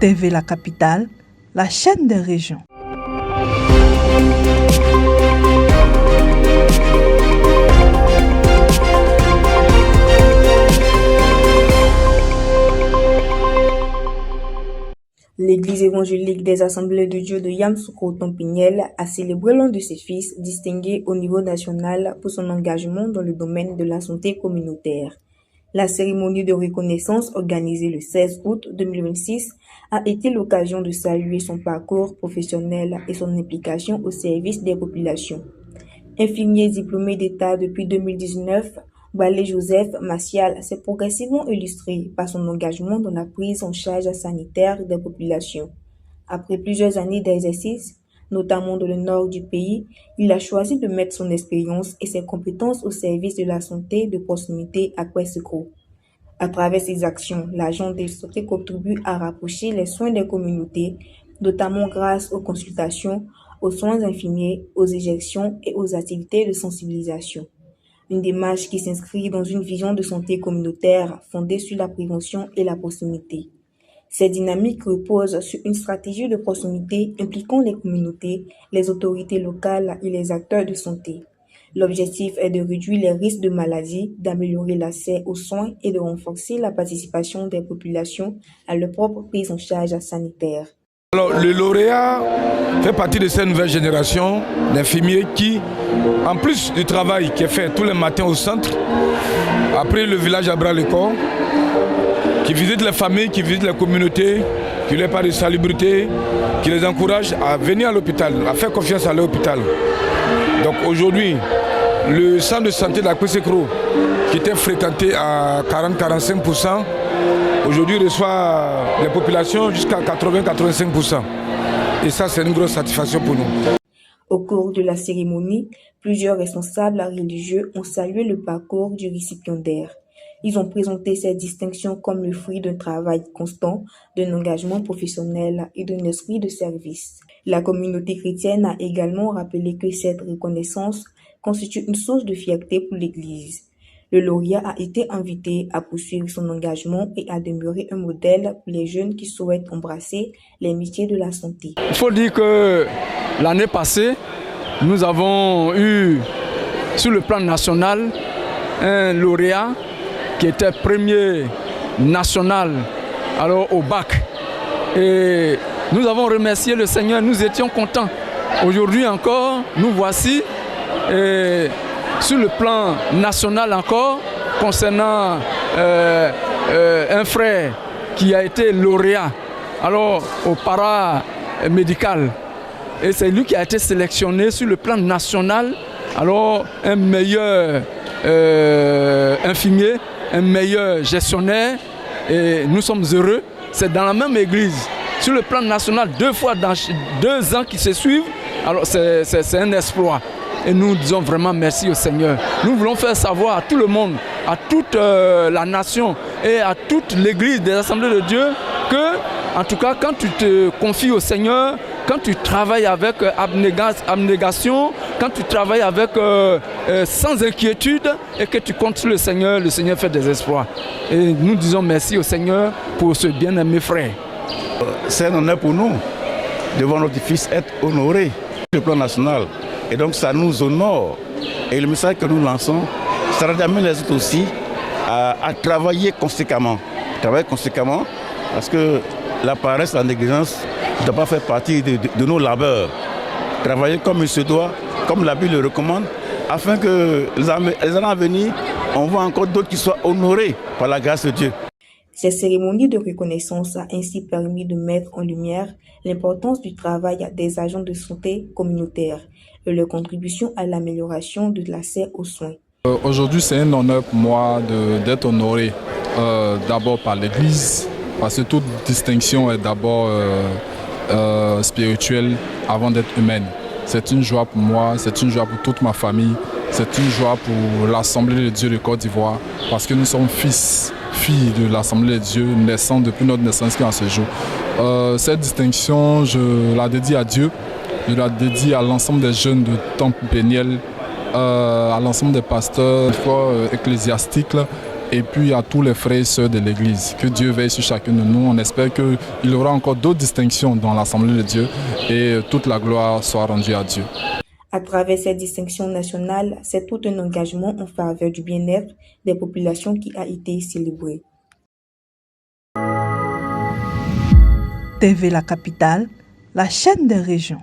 TV La Capitale, la chaîne des régions. L'Église évangélique des Assemblées de Dieu de Yamoussoukro-Tompignel a célébré l'un de ses fils distingué au niveau national pour son engagement dans le domaine de la santé communautaire. La cérémonie de reconnaissance organisée le 16 août 2026 a été l'occasion de saluer son parcours professionnel et son implication au service des populations. Infirmier diplômé d'État depuis 2019, Balé Joseph Macial s'est progressivement illustré par son engagement dans la prise en charge sanitaire des populations. Après plusieurs années d'exercice, notamment dans le nord du pays, il a choisi de mettre son expérience et ses compétences au service de la santé de proximité à Kwessekro. À travers ses actions, l'agent de santé contribue à rapprocher les soins des communautés, notamment grâce aux consultations, aux soins infirmiers, aux injections et aux activités de sensibilisation. Une démarche qui s'inscrit dans une vision de santé communautaire fondée sur la prévention et la proximité. Cette dynamique repose sur une stratégie de proximité impliquant les communautés, les autorités locales et les acteurs de santé. L'objectif est de réduire les risques de maladies, d'améliorer l'accès aux soins et de renforcer la participation des populations à leur propre prise en charge sanitaire. Alors, le lauréat fait partie de cette nouvelle génération d'infirmiers qui, en plus du travail qui est fait tous les matins au centre, a pris le village à bras le corps, qui visite les familles, qui visite les communautés, qui leur parle de salubrité, qui les encourage à venir à l'hôpital, à faire confiance à l'hôpital. Donc aujourd'hui, le centre de santé de la Kwessekro, qui était fréquenté à 40-45%, aujourd'hui reçoit les populations jusqu'à 80-85%. Et ça, c'est une grosse satisfaction pour nous. Au cours de la cérémonie, plusieurs responsables religieux ont salué le parcours du récipiendaire. Ils ont présenté cette distinction comme le fruit d'un travail constant, d'un engagement professionnel et d'un esprit de service. La communauté chrétienne a également rappelé que cette reconnaissance constitue une source de fierté pour l'Église. Le lauréat a été invité à poursuivre son engagement et à demeurer un modèle pour les jeunes qui souhaitent embrasser les métiers de la santé. Il faut dire que l'année passée, nous avons eu sur le plan national un lauréat qui était premier national alors au bac. Et nous avons remercié le Seigneur, nous étions contents. Aujourd'hui encore, nous voici. Et sur le plan national encore, concernant un frère qui a été lauréat alors au paramédical. Et c'est lui qui a été sélectionné sur le plan national, alors un meilleur infirmier, un meilleur gestionnaire. Et nous sommes heureux. C'est dans la même église, sur le plan national, 2 fois dans 2 ans qui se suivent. Alors c'est un exploit. Et nous disons vraiment merci au Seigneur. Nous voulons faire savoir à tout le monde, à toute la nation et à toute l'église des Assemblées de Dieu que, en tout cas, quand tu te confies au Seigneur, quand tu travailles avec abnégation, quand tu travailles avec sans inquiétude et que tu comptes sur le Seigneur fait des exploits. Et nous disons merci au Seigneur pour ce bien-aimé frère. C'est un honneur pour nous de voir notre fils être honoré sur le plan national. Et donc ça nous honore. Et le message que nous lançons, ça ramène les autres aussi à travailler conséquemment. Travailler conséquemment parce que la paresse, la négligence ne doit pas faire partie de nos labeurs. Travailler comme il se doit, comme la Bible le recommande, afin que les années à venir, on voit encore d'autres qui soient honorés par la grâce de Dieu. Cette cérémonie de reconnaissance a ainsi permis de mettre en lumière l'importance du travail des agents de santé communautaire et leur contribution à l'amélioration de l'accès aux soins. Aujourd'hui, c'est un honneur pour moi d'être honoré d'abord par l'Église, parce que toute distinction est d'abord spirituelle avant d'être humaine. C'est une joie pour moi, c'est une joie pour toute ma famille, c'est une joie pour l'Assemblée de Dieu de Côte d'Ivoire, parce que nous sommes filles de l'Assemblée de Dieu, naissant depuis notre naissance qui est en ce jour. Cette distinction, je la dédie à Dieu, je la dédie à l'ensemble des jeunes de Tompignel, à l'ensemble des pasteurs ecclésiastiques et puis à tous les frères et sœurs de l'Église. Que Dieu veille sur chacun de nous. On espère qu'il y aura encore d'autres distinctions dans l'Assemblée de Dieu et toute la gloire soit rendue à Dieu. À travers cette distinction nationale, c'est tout un engagement en faveur du bien-être des populations qui a été célébré. TV La Capitale, la chaîne des régions.